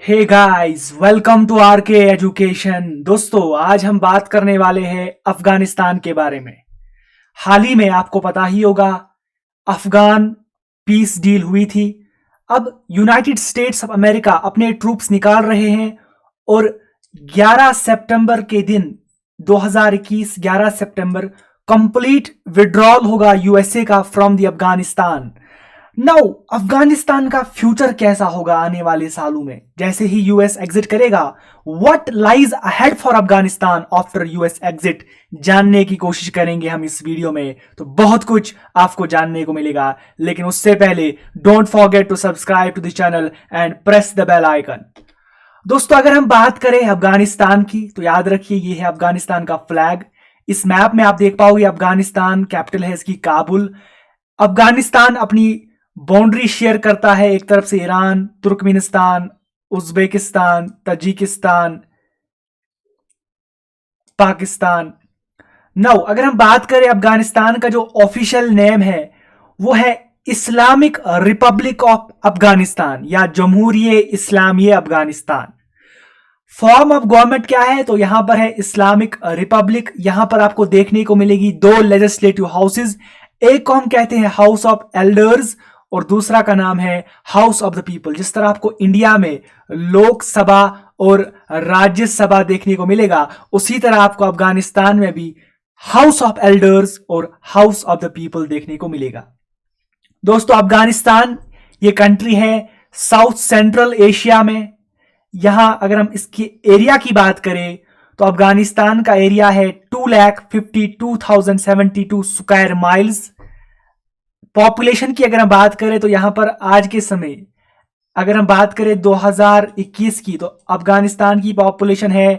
Hey guys, welcome to R K education. दोस्तों, आज हम बात करने वाले हैं अफगानिस्तान के बारे में। हाल ही में आपको पता ही होगा, अफगान पीस डील हुई थी। अब यूनाइटेड स्टेट्स ऑफ अमेरिका अपने ट्रूप्स निकाल रहे हैं और 11 सितंबर के दिन 2021 11 सितंबर कंप्लीट विड्रॉल होगा यूएसए का from the Afghanistan. Now Afghanistan का फ्यूचर कैसा होगा आने वाले सालों में जैसे ही यूएस एग्जिट करेगा। What lies ahead for Afghanistan after US exit, जानने की कोशिश करेंगे हम इस वीडियो में। तो बहुत कुछ आपको जानने को मिलेगा, लेकिन उससे पहले don't forget to subscribe to the channel and press the bell icon. दोस्तों, अगर हम बात करें अफगानिस्तान की तो याद रखिए ये है अफगानिस्तान का फ्लैग। इस मैप में आप देख पाओगे अफगानिस्तान कैपिटल है इसकी काबुल। अफगानिस्तान अपनी बाउंड्री शेयर करता है एक तरफ से Iran, Turkmenistan, Uzbekistan, Tajikistan, Pakistan. Now अगर हम बात करें अफगानिस्तान का जो ऑफिशियल नेम है वो है इस्लामिक रिपब्लिक ऑफ अफगानिस्तान या जमहूरिये इस्लामिये अफगानिस्तान। फॉर्म ऑफ गवर्नमेंट क्या है तो यहां पर है इस्लामिक रिपब्लिक। यहां पर आपको देखने को मिलेगी दो लेजिस्लेटिव हाउसेज, एक को हम कहते हैं हाउस ऑफ एल्डर्स और दूसरा का नाम है हाउस ऑफ द पीपल। जिस तरह आपको इंडिया में लोकसभा और राज्यसभा देखने को मिलेगा, उसी तरह आपको अफगानिस्तान में भी हाउस ऑफ एल्डर्स और हाउस ऑफ द पीपल देखने को मिलेगा। दोस्तों, अफगानिस्तान ये कंट्री है साउथ सेंट्रल एशिया में। यहां अगर हम इसके एरिया की बात करें तो अफगानिस्तान का एरिया है 2,52,072 स्क्वायर माइल्स। पॉपुलेशन की अगर हम बात करें तो यहां पर आज के समय अगर हम बात करें 2021 की तो अफगानिस्तान की पॉपुलेशन है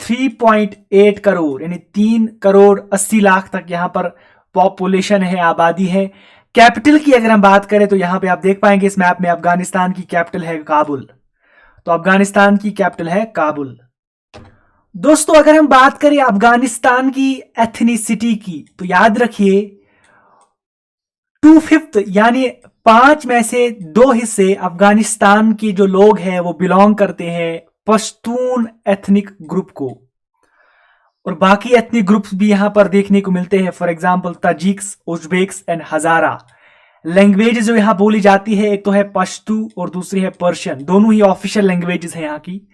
3.8 करोड़, यानी 3 करोड़ 80 लाख तक यहां पर पॉपुलेशन है, आबादी है। कैपिटल की अगर हम बात करें तो यहां पे आप देख पाएंगे इस मैप में अफगानिस्तान की कैपिटल है काबुल। तो अफगानिस्तान की कैपिटल है काबुल। दोस्तों, अगर हम बात करें अफगानिस्तान की एथनिसिटी की तो याद रखिए 2/5 यानी 5 में से 2 हिस्से अफगानिस्तान के जो लोग हैं वो बिलोंग करते हैं पश्तून एथनिक ग्रुप को, और बाकी एथनिक ग्रुप्स भी यहां पर देखने को मिलते हैं। For example Tajiks, Uzbeks and Hazara. Language जो यहां बोली जाती है एक तो है पश्तू और दूसरी है पर्शियन, दोनों ही ऑफिशियल लैंग्वेजेस हैं यहाँ की।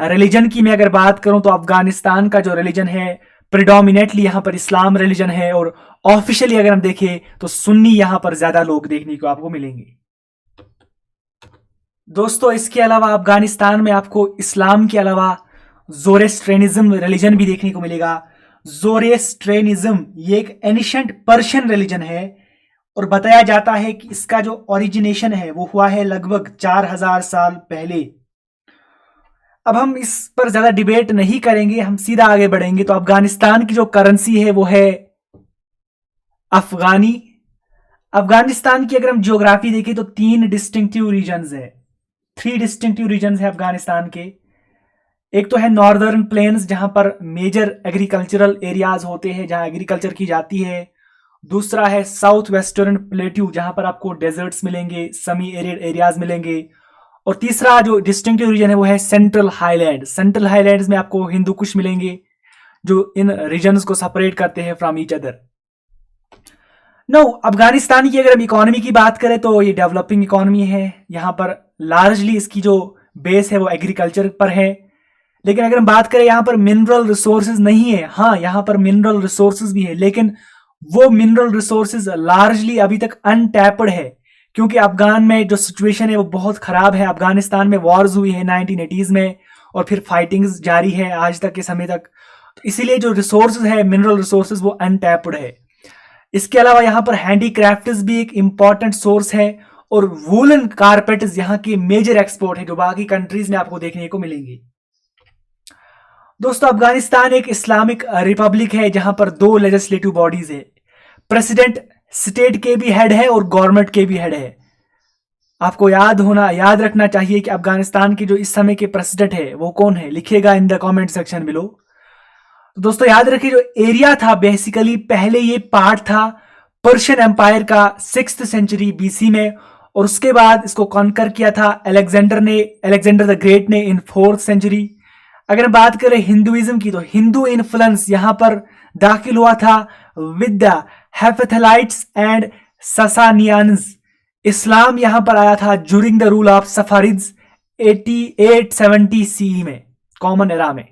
रिलीजन की मैं अगर बात करूं तो अफगानिस्तान का जो रिलीजन है प्रिडोमिनेटली यहां पर इस्लाम रिलीजन है, और ऑफिशियली अगर हम देखें तो सुन्नी यहां पर ज्यादा लोग देखने को आपको मिलेंगे। दोस्तों, इसके अलावा अफगानिस्तान में आपको इस्लाम के अलावा जोरेस्ट्रेनिज्म रिलीजन भी देखने को मिलेगा। जोरेस्ट्रेनिज्म ये एक एनिशंट पर्शियन रिलीजन है और बताया जाता है कि इसका जो ओरिजिनेशन है वो हुआ है लगभग 4000 साल पहले। अब हम इस पर ज्यादा डिबेट नहीं करेंगे, हम सीधा आगे बढ़ेंगे। तो अफगानिस्तान की जो करेंसी है वो है अफगानी। अफगानिस्तान की अगर हम ज्योग्राफी देखें तो 3 डिस्टिंक्टिव रीजन्स है, 3 डिस्टिंक्टिव रीजन्स है अफगानिस्तान के। एक तो है नॉर्दर्न प्लेन्स जहां पर मेजर एग्रीकल्चरल एरियाज होते हैं, जहां एग्रीकल्चर की जाती है। दूसरा है साउथ वेस्टर्न प्लेट्यू जहां पर आपको डेजर्ट्स मिलेंगे, सेमी एरिड एरियाज मिलेंगे। और तीसरा जो डिस्टिंक्टिव रीजन है वो है सेंट्रल हाईलैंड। सेंट्रल हाईलैंड्स में आपको हिंदू कुश मिलेंगे जो इन रीजन्स को सेपरेट करते हैं from each other. No, Afghanistan की अगर हम इकोनॉमी की बात करें तो ये डेवलपिंग इकोनॉमी है। यहाँ पर लार्जली इसकी जो बेस है वो एग्रीकल्चर पर है। लेकिन अगर हम बात करें यहाँ पर मिनरल रिसोर्सेज नहीं है, हाँ यहाँ पर मिनरल रिसोर्सेज भी है, लेकिन वो मिनरल रिसोर्सेज लार्जली अभी तक अनटैप्ड है, क्योंकि अफगान में जो सिचुएशन है वो बहुत खराब है। अफगानिस्तान में वॉर्स हुई है 1980s में और फिर फाइटिंग्स जारी है आज तक के समय तक, तो इसीलिए जो रिसोर्सेज है मिनरल रिसोर्सेज वो अनटैप्ड है। इसके अलावा यहाँ पर हैंडीक्राफ्ट्स भी एक इंपॉर्टेंट सोर्स है और वूलन कारपेट्स यहाँ की मेजर एक्सपोर्ट है जो बाकी कंट्रीज में आपको देखने को मिलेंगी। दोस्तों, अफगानिस्तान एक इस्लामिक रिपब्लिक है जहां पर 2 लेजिस्लेटिव बॉडीज है। प्रेसिडेंट स्टेट के भी हेड है और गवर्नमेंट के भी हेड है। आपको याद रखना चाहिए कि अफगानिस्तान के जो इस समय के प्रेसिडेंट है वो कौन है, लिखिएगा in the comment section below. तो दोस्तों, याद रखिए जो एरिया था बेसिकली पहले ये पार्ट था पर्शियन एम्पायर का 6th सेंचुरी बीसी में, और उसके बाद इसको कॉन्कर किया था अलेक्जेंडर द ग्रेट ने इन 4th सेंचुरी। अगर हम बात करें हिंदुइज्म की, तो हिंदू इन्फ्लुएंस यहां पर दाखिल हुआ था with the Hephthalites and Sassanians. इस्लाम यहां पर आया था during the rule of Safarids 8870 CE में, कॉमन एरा में।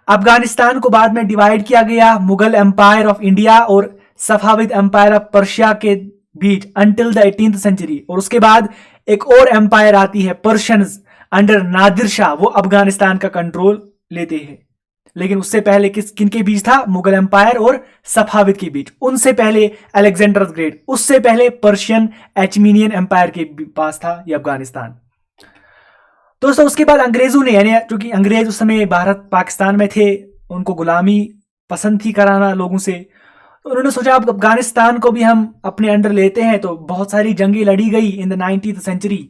अफगानिस्तान को बाद में डिवाइड किया गया मुगल एम्पायर ऑफ इंडिया और सफाविद एम्पायर ऑफ पर्शिया के बीच अंटिल द 18th सेंचुरी। और उसके बाद एक और एम्पायर आती है पर्शियंस अंडर नादिर शाह, वो अफगानिस्तान का कंट्रोल लेते हैं। लेकिन उससे पहले किनके बीच था? मुगल एम्पायर और सफाविद के बीच। उनसे पहले अलेक्जेंडर द ग्रेट, उससे पहले पर्शियन एचमीनियन एम्पायर के पास था ये अफगानिस्तान। दोस्तों उसके बाद अंग्रेजों ने, यानी क्योंकि अंग्रेज उस समय भारत पाकिस्तान में थे, उनको गुलामी पसंद थी कराना लोगों से, तो उन्होंने सोचा अब अफगानिस्तान को भी हम अपने अंडर लेते हैं। तो बहुत सारी जंगें लड़ी गई इन द 19th सेंचुरी।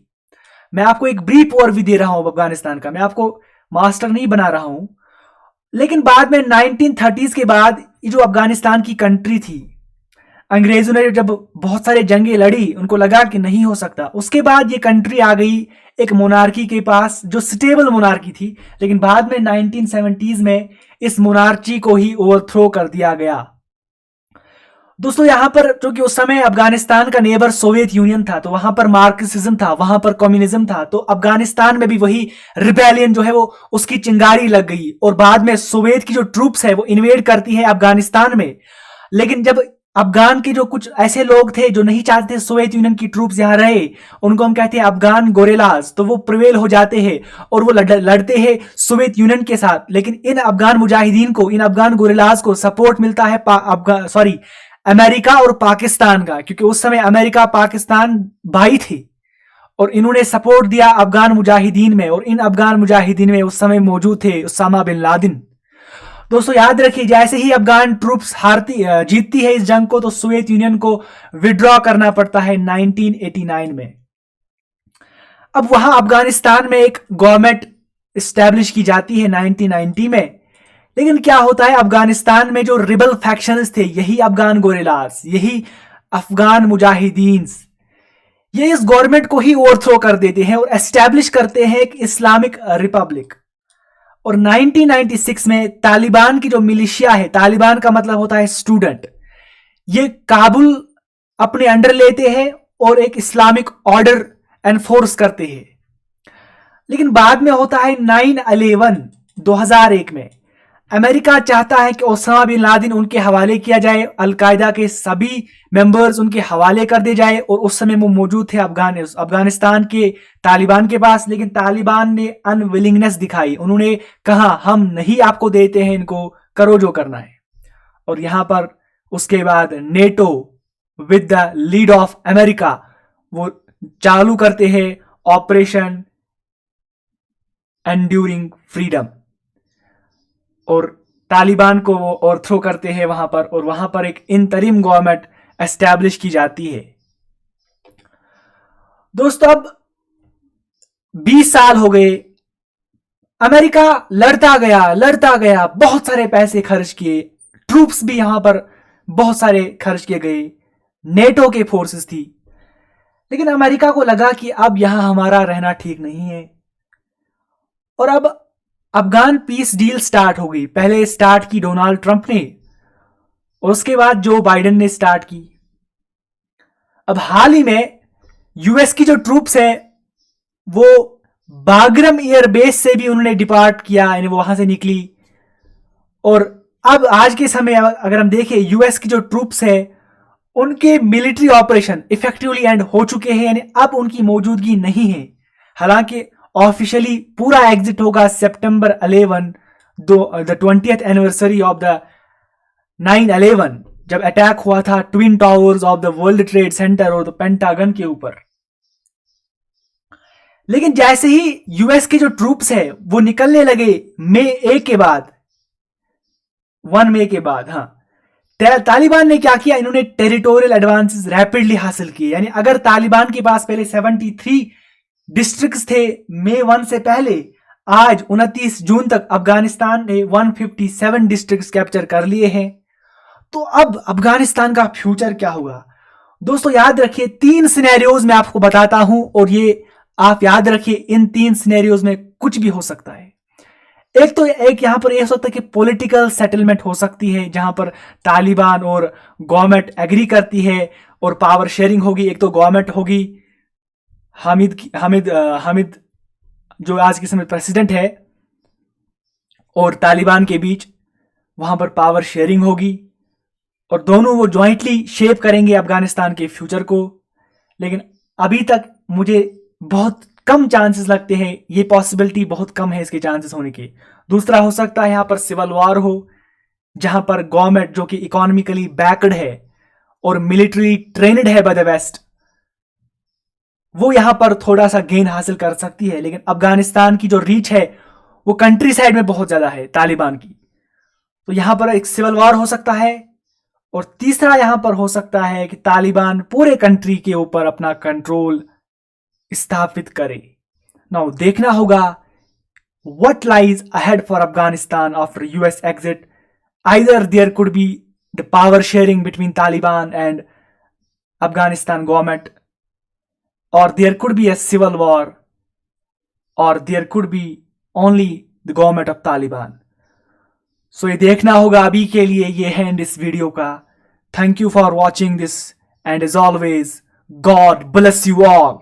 मैं आपको एक ब्रीफ ओवरव्यू दे रहा हूं अफगानिस्तान का, मैं आपको मास्टर नहीं बना रहा हूं। लेकिन बाद में 1930s के बाद ये जो अफगानिस्तान की कंट्री थी, अंग्रेजों ने जब बहुत सारे जंगें लड़ी, उनको लगा कि नहीं हो सकता। उसके बाद ये कंट्री आ गई एक मोनार्की के पास, जो स्टेबल मोनार्की थी। लेकिन बाद में 1970s में इस मोनार्ची को ही ओवरथ्रो कर दिया गया। दोस्तों यहां पर क्योंकि उस समय अफगानिस्तान का नेबर सोवियत यूनियन था, तो वहां पर मार्क्सिज्म था, वहां पर कम्युनिज्म था, तो अफगानिस्तान में भी वही रिबेलियन जो है वो उसकी चिंगारी लग गई। और बाद में सोवियत की जो ट्रूप्स है वो इन्वेड करती है अफगानिस्तान में। लेकिन जब अफगान के जो कुछ ऐसे लोग थे जो नहीं चाहते सोवियत यूनियन की ट्रूप्स यहां रहे, उनको हम कहते हैं अफगान गोरेलाज, तो वो प्रिवेल हो जाते हैं और वो लड़ते हैं सोवियत यूनियन के साथ। लेकिन इन अफगान मुजाहिदीन को, इन अफगान गोरेलाज को सपोर्ट मिलता है अमेरिका और पाकिस्तान का, क्योंकि उस समय अमेरिका पाकिस्तान भाई थे और इन्होंने सपोर्ट दिया अफगान मुजाहिदीन में। और इन अफगान मुजाहिदीन में उस समय मौजूद थे उसामा बिन लादेन। दोस्तों याद रखिए, जैसे ही अफगान ट्रूप्स जीतती है इस जंग को, तो सोवियत यूनियन को विड्रॉ करना पड़ता है 1989 में। अब वहां अफगानिस्तान में एक गवर्नमेंट स्टैब्लिश की जाती है 1990 में। लेकिन क्या होता है, अफगानिस्तान में जो रिबल फैक्शंस थे, यही अफगान गोरेलास, यही अफगान मुजाहिदीन, ये इस गवर्नमेंट को ही ओवरथ्रो कर देते हैं और एस्टैब्लिश करते हैं एक इस्लामिक रिपब्लिक। और 1996 में तालिबान की जो मिलिशिया है, तालिबान का मतलब होता है स्टूडेंट, ये काबुल अपने अंडर लेते हैं और एक इस्लामिक ऑर्डर एनफोर्स करते हैं। लेकिन बाद में होता है 9/11 2001 में। अमेरिका चाहता है कि ओसामा बिन लादेन उनके हवाले किया जाए, अलकायदा के सभी मेंबर्स उनके हवाले कर दिए जाए। और उस समय वो मौजूद थे अफगानिस्तान के तालिबान के पास। लेकिन तालिबान ने अनविलिंगनेस दिखाई, उन्होंने कहा हम नहीं आपको देते हैं, इनको करो जो करना है। और यहां पर उसके बाद NATO with the lead of America वो चालू करते हैं ऑपरेशन एंड्यूरिंग फ्रीडम, और तालिबान को वो ओवरथ्रो करते हैं वहां पर। और वहां पर एक इंतरिम गवर्नमेंट एस्टैब्लिश की जाती है। दोस्तों अब 20 साल हो गए, अमेरिका लड़ता गया, बहुत सारे पैसे खर्च किए, ट्रूप्स भी यहां पर बहुत सारे खर्च किए गए, नेटो के फोर्सेस थी। लेकिन अमेरिका को लगा कि अब यहां हमारा रहना ठीक नहीं है। और अब अफगान पीस डील स्टार्ट हो गई। पहले स्टार्ट की डोनाल्ड ट्रंप ने और उसके बाद जो बाइडेन ने स्टार्ट की। अब हाल ही में यूएस की जो ट्रूप्स है वो बागरम एयरबेस से भी उन्होंने डिपार्ट किया, यानी वो वहां से निकली। और अब आज के समय अगर हम देखें, यूएस की जो ट्रूप्स है उनके मिलिट्री ऑपरेशन इफेक्टिवली एंड हो चुके हैं, यानी अब उनकी मौजूदगी नहीं है। हालांकि ऑफिशियली पूरा एग्जिट होगा सितंबर 11, the 20th anniversary of the 9/11, जब अटैक हुआ था twin towers of the world trade centre और द पेंटागन के ऊपर। लेकिन जैसे ही यूएस के जो ट्रूप्स है वो निकलने लगे मई 1 के बाद, 1 मई के बाद, तालिबान ने क्या किया, इन्होंने टेरिटोरियल एडवांसेस रैपिडली हासिल किए। यानी अगर तालिबान के पास पहले 73 डिस्ट्रिक्ट्स थे मई 1 से पहले, आज 29 जून तक अफगानिस्तान ने 157 डिस्ट्रिक्ट्स कैप्चर कर लिए हैं। तो अब अफगानिस्तान का फ्यूचर क्या होगा? दोस्तों याद रखिए, 3 सिनेरियोज मैं आपको बताता हूं और ये आप याद रखिए, इन 3 सिनेरियोज में कुछ भी हो सकता है। एक यहां पर यह हो सकता है कि पॉलिटिकल सेटलमेंट हो सकती है जहां पर तालिबान और गवर्नमेंट एग्री करती है और पावर शेयरिंग होगी। एक तो गवर्नमेंट होगी, हामिद जो आज के समय प्रेसिडेंट है, और तालिबान के बीच वहां पर पावर शेयरिंग होगी और दोनों वो ज्वाइंटली शेप करेंगे अफगानिस्तान के फ्यूचर को। लेकिन अभी तक मुझे बहुत कम चांसेस लगते हैं, ये पॉसिबिलिटी बहुत कम है इसके चांसेस होने के। दूसरा हो सकता है यहां पर सिविल वॉर हो, जहां पर गवर्नमेंट जो कि इकोनॉमिकली बैकड है और मिलिट्री ट्रेंड है बाय द वेस्ट, वो यहां पर थोड़ा सा गेन हासिल कर सकती है। लेकिन अफगानिस्तान की जो रीच है वो कंट्री साइड में बहुत ज्यादा है तालिबान की, तो यहां पर एक सिविल वॉर हो सकता है। और तीसरा यहां पर हो सकता है कि तालिबान पूरे कंट्री के ऊपर अपना कंट्रोल स्थापित करे। नाउ देखना होगा what lies ahead for Afghanistan after US exit. Either there could be the power sharing between Taliban and Afghanistan government, or there could be a civil war, or there could be only the government of Taliban. So ये देखना होगा। अभी के लिए ये है and इस video का। Thank you for watching this and as always, God bless you all.